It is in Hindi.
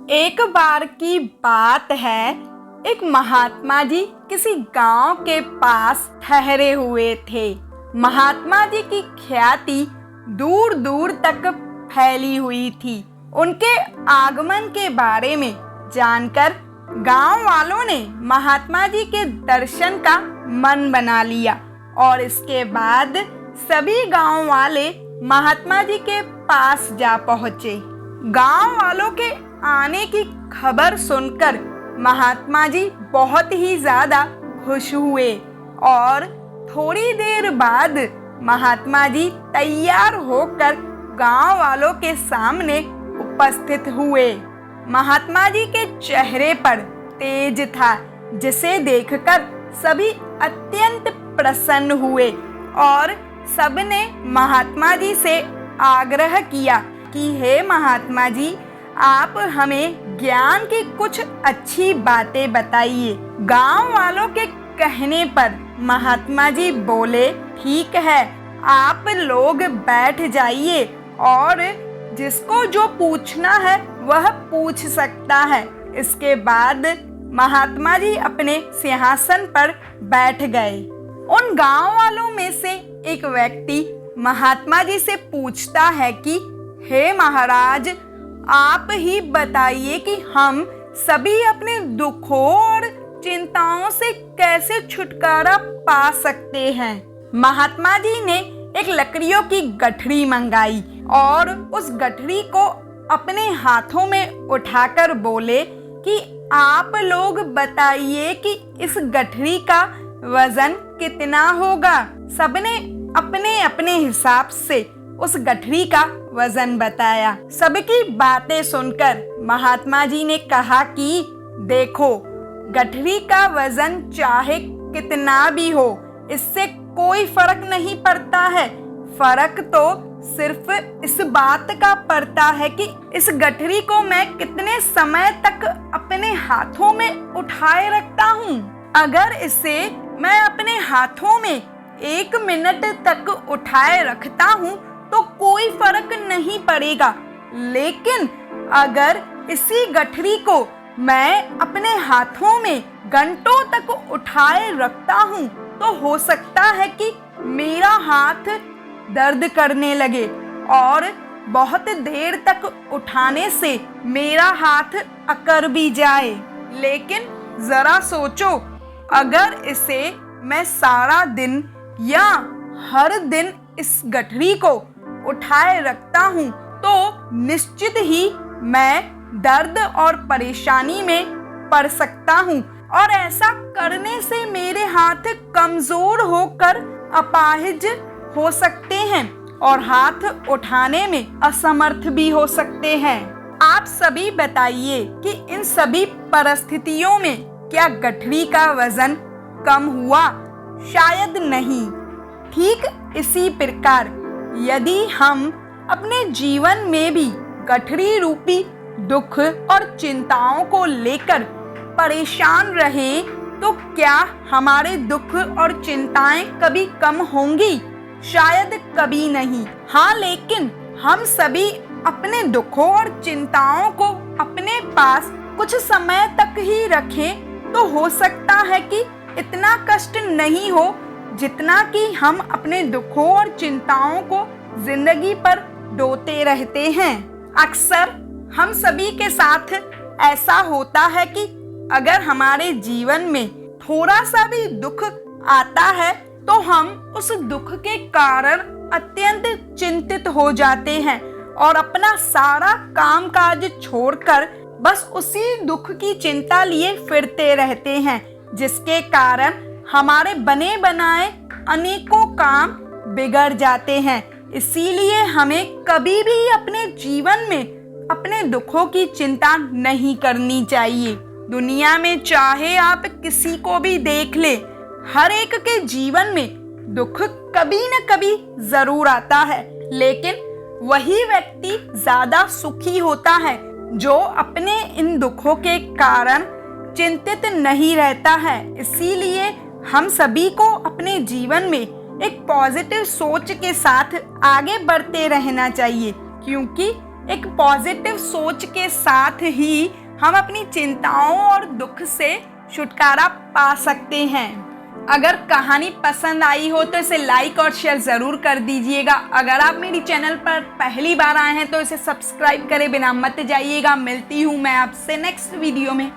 एक बार की बात है, एक महात्मा जी किसी गांव के पास ठहरे हुए थे। महात्मा जी की ख्याति दूर दूर तक फैली हुई थी। उनके आगमन के बारे में जानकर गांव वालों ने महात्मा जी के दर्शन का मन बना लिया और इसके बाद सभी गांव वाले महात्मा जी के पास जा पहुंचे। गांव वालों के आने की खबर सुनकर महात्मा जी बहुत ही ज्यादा खुश हुए और थोड़ी देर बाद महात्मा जी तैयार होकर गांव वालों के सामने उपस्थित हुए। महात्मा जी के चेहरे पर तेज था, जिसे देखकर सभी अत्यंत प्रसन्न हुए और सबने महात्मा जी से आग्रह किया कि हे महात्मा जी, आप हमें ज्ञान की कुछ अच्छी बातें बताइए। गांव वालों के कहने पर महात्मा जी बोले, ठीक है, आप लोग बैठ जाइए और जिसको जो पूछना है वह पूछ सकता है। इसके बाद महात्मा जी अपने सिंहासन पर बैठ गए। उन गांव वालों में से एक व्यक्ति महात्मा जी से पूछता है कि हे महाराज, आप ही बताइए कि हम सभी अपने दुखों और चिंताओं से कैसे छुटकारा पा सकते हैं। महात्मा जी ने एक लकड़ियों की गठरी मंगाई और उस गठरी को अपने हाथों में उठाकर बोले कि आप लोग बताइए कि इस गठरी का वजन कितना होगा। सबने अपने अपने हिसाब से उस गठरी का वजन बताया। सबकी बातें सुनकर महात्मा जी ने कहा कि देखो, गठरी का वजन चाहे कितना भी हो, इससे कोई फर्क नहीं पड़ता है। फर्क तो सिर्फ इस बात का पड़ता है कि इस गठरी को मैं कितने समय तक अपने हाथों में उठाए रखता हूँ। अगर इसे मैं अपने हाथों में 1 मिनट तक उठाए रखता हूँ तो कोई फर्क नहीं पड़ेगा, लेकिन अगर इसी गठरी को मैं अपने हाथों में घंटों तक उठाए रखता हूँ तो हो सकता है कि मेरा हाथ दर्द करने लगे और बहुत देर तक उठाने से मेरा हाथ अकड़ भी जाए। लेकिन जरा सोचो, अगर इसे मैं सारा दिन या हर दिन इस गठरी को उठाए रखता हूँ तो निश्चित ही मैं दर्द और परेशानी में पड़ सकता हूँ और ऐसा करने से मेरे हाथ कमजोर होकर अपाहिज हो सकते हैं और हाथ उठाने में असमर्थ भी हो सकते हैं। आप सभी बताइए कि इन सभी परिस्थितियों में क्या गठरी का वजन कम हुआ? शायद नहीं। ठीक इसी प्रकार यदि हम अपने जीवन में भी गठरी रूपी दुख और चिंताओं को लेकर परेशान रहे तो क्या हमारे दुख और चिंताएं कभी कम होंगी? शायद कभी नहीं। हाँ, लेकिन हम सभी अपने दुखों और चिंताओं को अपने पास कुछ समय तक ही रखें तो हो सकता है कि इतना कष्ट नहीं हो जितना कि हम अपने दुखों और चिंताओं को जिंदगी पर ढोते रहते हैं। अक्सर हम सभी के साथ ऐसा होता है कि अगर हमारे जीवन में थोड़ा सा भी दुख आता है तो हम उस दुख के कारण अत्यंत चिंतित हो जाते हैं और अपना सारा कामकाज छोड़कर बस उसी दुख की चिंता लिए फिरते रहते हैं, जिसके कारण हमारे बने बनाए अनेकों काम बिगड़ जाते हैं। इसीलिए हमें कभी भी अपने जीवन में अपने दुखों की चिंता नहीं करनी चाहिए। दुनिया में चाहे आप किसी को भी देख ले, हर एक के जीवन में दुख कभी न कभी जरूर आता है, लेकिन वही व्यक्ति ज्यादा सुखी होता है जो अपने इन दुखों के कारण चिंतित नहीं रहता है। इसीलिए हम सभी को अपने जीवन में एक पॉजिटिव सोच के साथ आगे बढ़ते रहना चाहिए, क्योंकि एक पॉजिटिव सोच के साथ ही हम अपनी चिंताओं और दुख से छुटकारा पा सकते हैं। अगर कहानी पसंद आई हो तो इसे लाइक और शेयर ज़रूर कर दीजिएगा। अगर आप मेरी चैनल पर पहली बार आए हैं तो इसे सब्सक्राइब करे बिना मत जाइएगा। मिलती हूँ मैं आपसे नेक्स्ट वीडियो में।